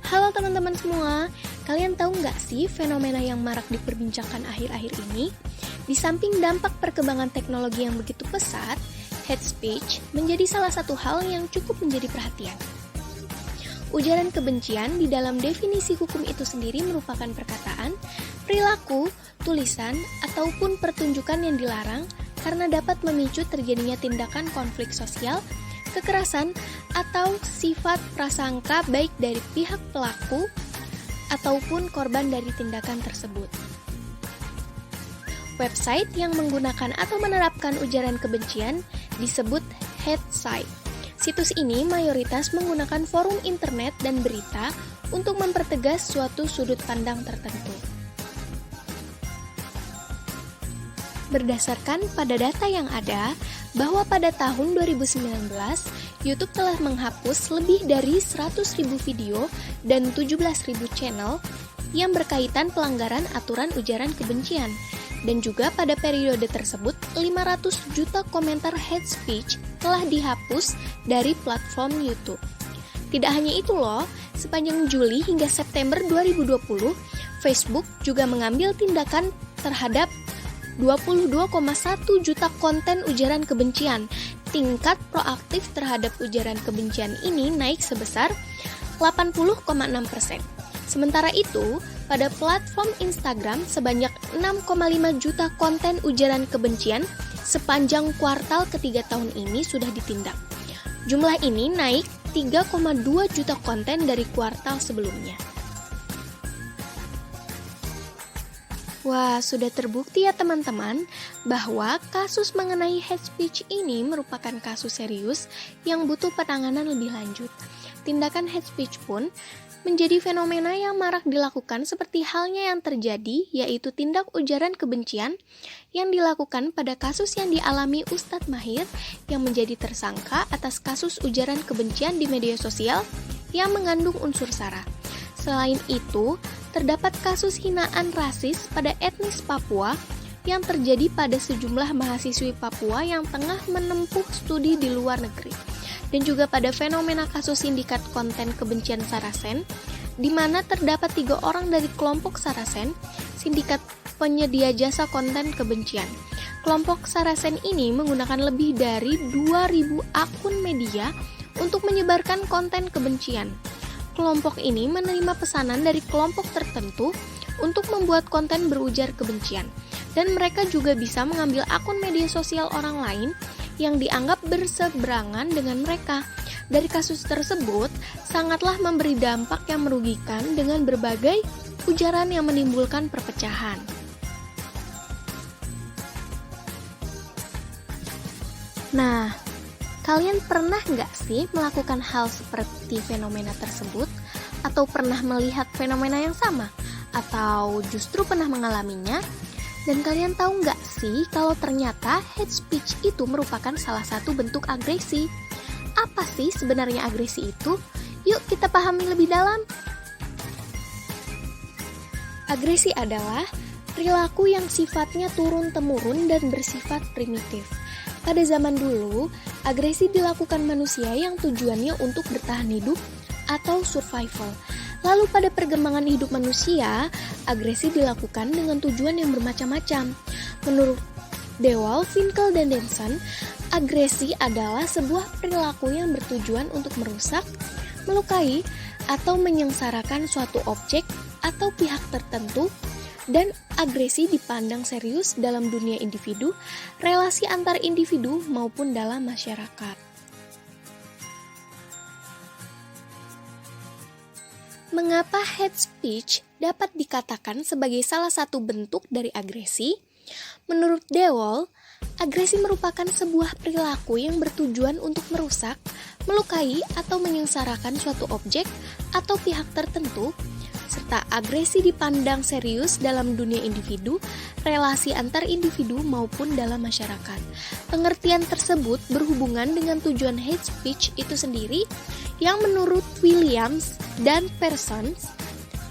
Halo teman-teman semua, kalian tahu nggak sih fenomena yang marak diperbincangkan akhir-akhir ini? Di samping dampak perkembangan teknologi yang begitu pesat, hate speech menjadi salah satu hal yang cukup menjadi perhatian. Ujaran kebencian di dalam definisi hukum itu sendiri merupakan perkataan, perilaku, tulisan, ataupun pertunjukan yang dilarang karena dapat memicu terjadinya tindakan konflik sosial, kekerasan, atau sifat prasangka baik dari pihak pelaku ataupun korban dari tindakan tersebut. Website yang menggunakan atau menerapkan ujaran kebencian disebut hate site. Situs ini mayoritas menggunakan forum internet dan berita untuk mempertegas suatu sudut pandang tertentu. Berdasarkan pada data yang ada, bahwa pada tahun 2019, YouTube telah menghapus lebih dari 100.000 video dan 17.000 channel yang berkaitan pelanggaran aturan ujaran kebencian. Dan juga pada periode tersebut, 500 juta komentar hate speech telah dihapus dari platform YouTube. Tidak hanya itu loh, sepanjang Juli hingga September 2020, Facebook juga mengambil tindakan terhadap 22,1 juta konten ujaran kebencian. Tingkat proaktif terhadap ujaran kebencian ini naik sebesar 80,6%. Sementara itu, pada platform Instagram sebanyak 6,5 juta konten ujaran kebencian sepanjang kuartal ketiga tahun ini sudah ditindak. Jumlah ini naik 3,2 juta konten dari kuartal sebelumnya. Wah, sudah terbukti ya teman-teman bahwa kasus mengenai hate speech ini merupakan kasus serius yang butuh penanganan lebih lanjut. Tindakan hate speech pun menjadi fenomena yang marak dilakukan seperti halnya yang terjadi, yaitu tindak ujaran kebencian yang dilakukan pada kasus yang dialami Ustadz Mahir yang menjadi tersangka atas kasus ujaran kebencian di media sosial yang mengandung unsur sara. Selain itu, terdapat kasus hinaan rasis pada etnis Papua yang terjadi pada sejumlah mahasiswi Papua yang tengah menempuh studi di luar negeri. Dan juga pada fenomena kasus sindikat konten kebencian Sarasen, di mana terdapat 3 orang dari kelompok Sarasen, sindikat penyedia jasa konten kebencian. Kelompok Sarasen ini menggunakan lebih dari 2.000 akun media untuk menyebarkan konten kebencian. Kelompok ini menerima pesanan dari kelompok tertentu untuk membuat konten berujar kebencian, dan mereka juga bisa mengambil akun media sosial orang lain yang dianggap berseberangan dengan mereka. Dari kasus tersebut, sangatlah memberi dampak yang merugikan dengan berbagai ujaran yang menimbulkan perpecahan. Nah, kalian pernah nggak sih melakukan hal seperti fenomena tersebut? Atau pernah melihat fenomena yang sama? Atau justru pernah mengalaminya? Dan kalian tahu nggak sih kalau ternyata hate speech itu merupakan salah satu bentuk agresi? Apa sih sebenarnya agresi itu? Yuk kita pahami lebih dalam. Agresi adalah perilaku yang sifatnya turun-temurun dan bersifat primitif. Pada zaman dulu, agresi dilakukan manusia yang tujuannya untuk bertahan hidup atau survival. Lalu pada perkembangan hidup manusia, agresi dilakukan dengan tujuan yang bermacam-macam. Menurut Dewald, Finkel, dan Denson, agresi adalah sebuah perilaku yang bertujuan untuk merusak, melukai, atau menyengsarakan suatu objek atau pihak tertentu, dan agresi dipandang serius dalam dunia individu, relasi antar individu, maupun dalam masyarakat. Mengapa hate speech dapat dikatakan sebagai salah satu bentuk dari agresi? Menurut Dewald, agresi merupakan sebuah perilaku yang bertujuan untuk merusak, melukai, atau menyengsarakan suatu objek atau pihak tertentu, serta agresi dipandang serius dalam dunia individu, relasi antar individu maupun dalam masyarakat. Pengertian tersebut berhubungan dengan tujuan hate speech itu sendiri yang menurut Williams dan Parsons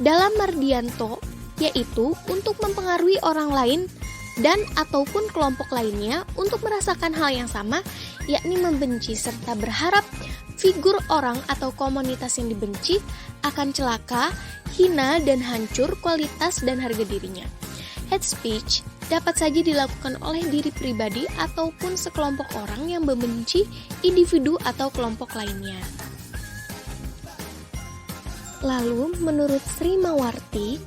dalam Mardianto, yaitu untuk mempengaruhi orang lain dan ataupun kelompok lainnya untuk merasakan hal yang sama, yakni membenci serta berharap figur orang atau komunitas yang dibenci akan celaka, hina, dan hancur kualitas dan harga dirinya. Hate speech dapat saja dilakukan oleh diri pribadi ataupun sekelompok orang yang membenci individu atau kelompok lainnya. Lalu, menurut Sri Mawarti,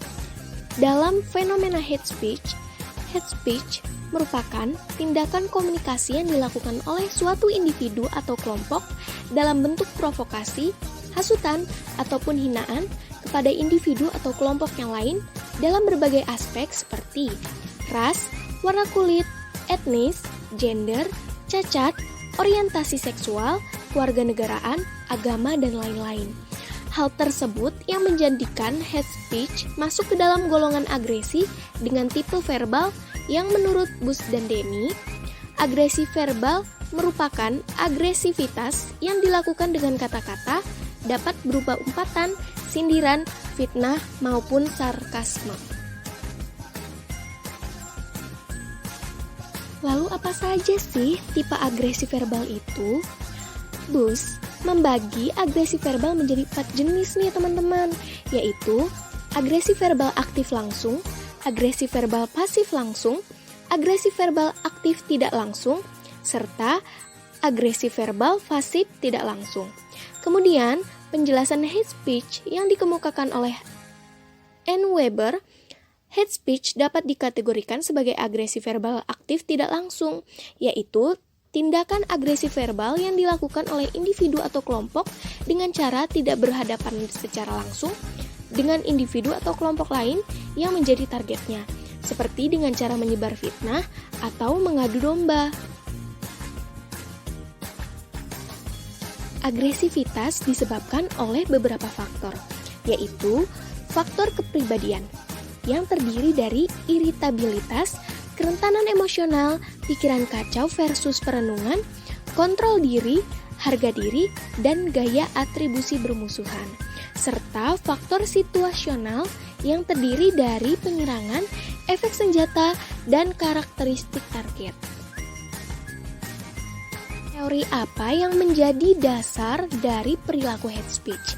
dalam fenomena hate speech merupakan tindakan komunikasi yang dilakukan oleh suatu individu atau kelompok dalam bentuk provokasi, hasutan, ataupun hinaan kepada individu atau kelompok yang lain dalam berbagai aspek seperti ras, warna kulit, etnis, gender, cacat, orientasi seksual, kewarganegaraan, agama, dan lain-lain. Hal tersebut yang menjadikan hate speech masuk ke dalam golongan agresi dengan tipe verbal yang menurut Bush dan Denny, agresi verbal merupakan agresivitas yang dilakukan dengan kata-kata, dapat berupa umpatan, sindiran, fitnah, maupun sarkasme. Lalu apa saja sih tipe agresi verbal itu? Bush membagi agresi verbal menjadi 4 jenis nih teman-teman, yaitu agresi verbal aktif langsung, agresi verbal pasif langsung, agresi verbal aktif tidak langsung, serta agresi verbal pasif tidak langsung. Kemudian, penjelasan hate speech yang dikemukakan oleh N. Weber, hate speech dapat dikategorikan sebagai agresi verbal aktif tidak langsung, yaitu tindakan agresi verbal yang dilakukan oleh individu atau kelompok dengan cara tidak berhadapan secara langsung dengan individu atau kelompok lain yang menjadi targetnya, seperti dengan cara menyebar fitnah atau mengadu domba. Agresivitas disebabkan oleh beberapa faktor, yaitu faktor kepribadian yang terdiri dari iritabilitas, kerentanan emosional, pikiran kacau versus perenungan, kontrol diri, harga diri, dan gaya atribusi bermusuhan, serta faktor situasional yang terdiri dari penyerangan, efek senjata, dan karakteristik target. Teori apa yang menjadi dasar dari perilaku hate speech?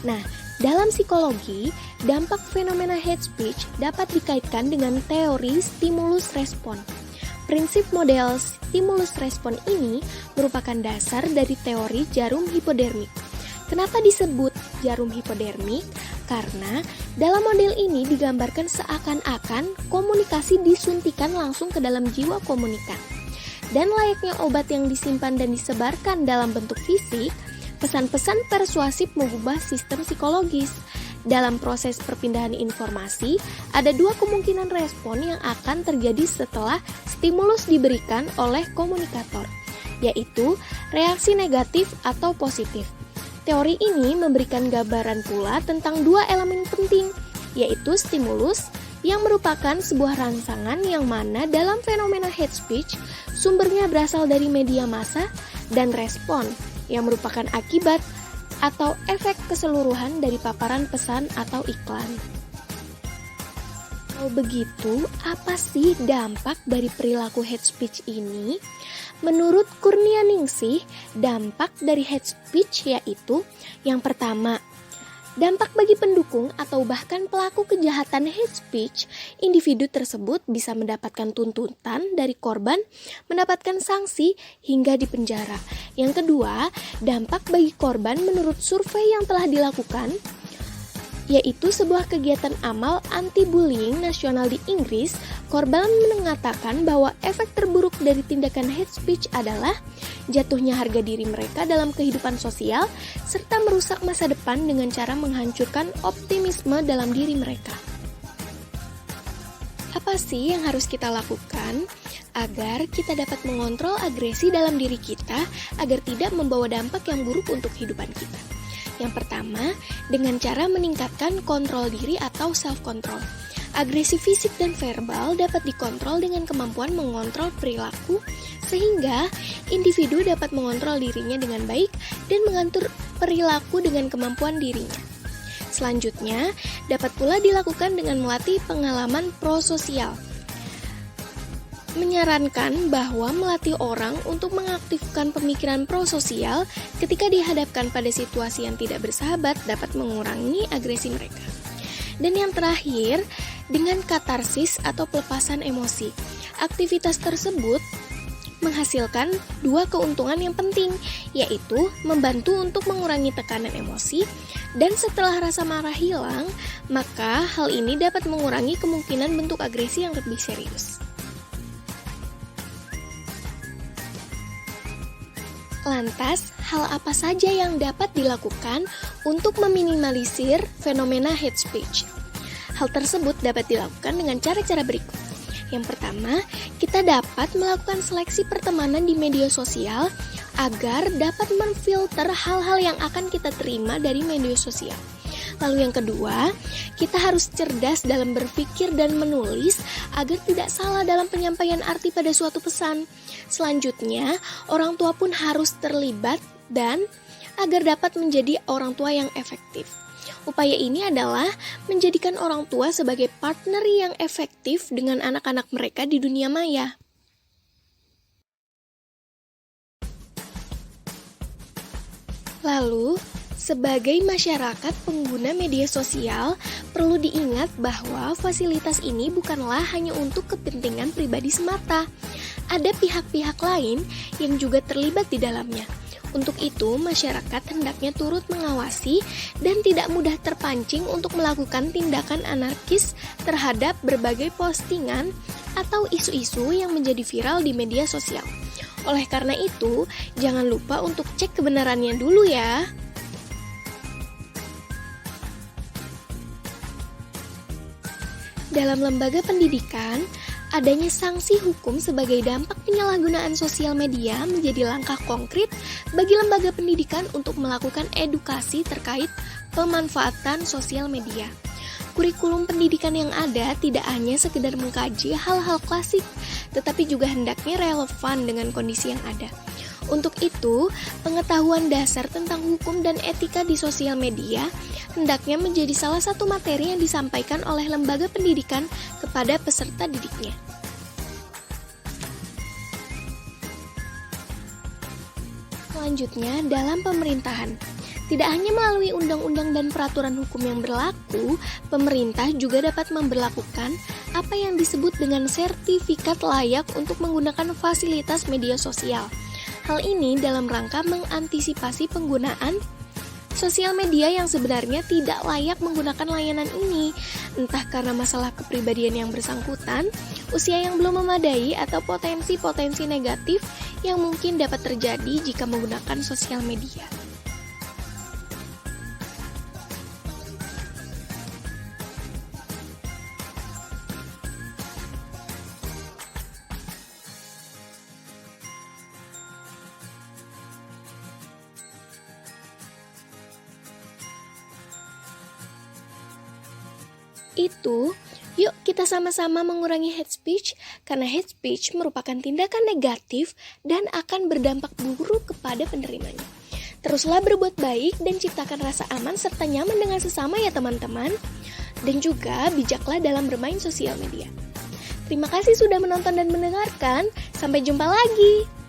Nah, dalam psikologi, dampak fenomena hate speech dapat dikaitkan dengan teori stimulus respon. Prinsip model stimulus respon ini merupakan dasar dari teori jarum hipodermik. Kenapa disebut jarum hipodermik? Karena dalam model ini digambarkan seakan-akan komunikasi disuntikan langsung ke dalam jiwa komunikan. Dan layaknya obat yang disimpan dan disebarkan dalam bentuk fisik, pesan-pesan persuasif mengubah sistem psikologis. Dalam proses perpindahan informasi, ada 2 kemungkinan respon yang akan terjadi setelah stimulus diberikan oleh komunikator, yaitu reaksi negatif atau positif. Teori ini memberikan gambaran pula tentang 2 elemen penting, yaitu stimulus yang merupakan sebuah rangsangan yang mana dalam fenomena hate speech sumbernya berasal dari media massa, dan respon yang merupakan akibat atau efek keseluruhan dari paparan pesan atau iklan. Kalau begitu, apa sih dampak dari perilaku hate speech ini? Menurut Kurnianingsih, dampak dari hate speech yaitu yang pertama, dampak bagi pendukung atau bahkan pelaku kejahatan hate speech, individu tersebut bisa mendapatkan tuntutan dari korban, mendapatkan sanksi hingga dipenjara. Yang kedua, dampak bagi korban menurut survei yang telah dilakukan, yaitu sebuah kegiatan amal anti-bullying nasional di Inggris, korban mengatakan bahwa efek terburuk dari tindakan hate speech adalah jatuhnya harga diri mereka dalam kehidupan sosial, serta merusak masa depan dengan cara menghancurkan optimisme dalam diri mereka. Apa sih yang harus kita lakukan agar kita dapat mengontrol agresi dalam diri kita agar tidak membawa dampak yang buruk untuk kehidupan kita? Yang pertama, dengan cara meningkatkan kontrol diri atau self-control. Agresi fisik dan verbal dapat dikontrol dengan kemampuan mengontrol perilaku, sehingga individu dapat mengontrol dirinya dengan baik dan mengatur perilaku dengan kemampuan dirinya. Selanjutnya, dapat pula dilakukan dengan melatih pengalaman prososial. menyarankan bahwa melatih orang untuk mengaktifkan pemikiran prososial ketika dihadapkan pada situasi yang tidak bersahabat dapat mengurangi agresi mereka. Dan yang terakhir, dengan katarsis atau pelepasan emosi. Aktivitas tersebut menghasilkan dua keuntungan yang penting, yaitu membantu untuk mengurangi tekanan emosi, dan setelah rasa marah hilang, maka hal ini dapat mengurangi kemungkinan bentuk agresi yang lebih serius. Lantas, hal apa saja yang dapat dilakukan untuk meminimalisir fenomena hate speech? Hal tersebut dapat dilakukan dengan cara-cara berikut. Yang pertama, kita dapat melakukan seleksi pertemanan di media sosial agar dapat memfilter hal-hal yang akan kita terima dari media sosial. Lalu yang kedua, kita harus cerdas dalam berpikir dan menulis agar tidak salah dalam penyampaian arti pada suatu pesan. Selanjutnya, orang tua pun harus terlibat dan agar dapat menjadi orang tua yang efektif. Upaya ini adalah menjadikan orang tua sebagai partner yang efektif dengan anak-anak mereka di dunia maya. Lalu, sebagai masyarakat pengguna media sosial, perlu diingat bahwa fasilitas ini bukanlah hanya untuk kepentingan pribadi semata. Ada pihak-pihak lain yang juga terlibat di dalamnya. Untuk itu, masyarakat hendaknya turut mengawasi dan tidak mudah terpancing untuk melakukan tindakan anarkis terhadap berbagai postingan atau isu-isu yang menjadi viral di media sosial. Oleh karena itu, jangan lupa untuk cek kebenarannya dulu ya. Dalam lembaga pendidikan, adanya sanksi hukum sebagai dampak penyalahgunaan sosial media menjadi langkah konkret bagi lembaga pendidikan untuk melakukan edukasi terkait pemanfaatan sosial media. Kurikulum pendidikan yang ada tidak hanya sekedar mengkaji hal-hal klasik, tetapi juga hendaknya relevan dengan kondisi yang ada. Untuk itu, pengetahuan dasar tentang hukum dan etika di sosial media hendaknya menjadi salah satu materi yang disampaikan oleh lembaga pendidikan kepada peserta didiknya. Selanjutnya, dalam pemerintahan. Tidak hanya melalui undang-undang dan peraturan hukum yang berlaku, pemerintah juga dapat memberlakukan apa yang disebut dengan sertifikat layak untuk menggunakan fasilitas media sosial. Hal ini dalam rangka mengantisipasi penggunaan sosial media yang sebenarnya tidak layak menggunakan layanan ini, entah karena masalah kepribadian yang bersangkutan, usia yang belum memadai, atau potensi-potensi negatif yang mungkin dapat terjadi jika menggunakan sosial media. Itu, yuk kita sama-sama mengurangi hate speech, karena hate speech merupakan tindakan negatif dan akan berdampak buruk kepada penerimanya. Teruslah berbuat baik dan ciptakan rasa aman serta nyaman dengan sesama ya teman-teman. Dan juga bijaklah dalam bermain sosial media. Terima kasih sudah menonton dan mendengarkan. Sampai jumpa lagi.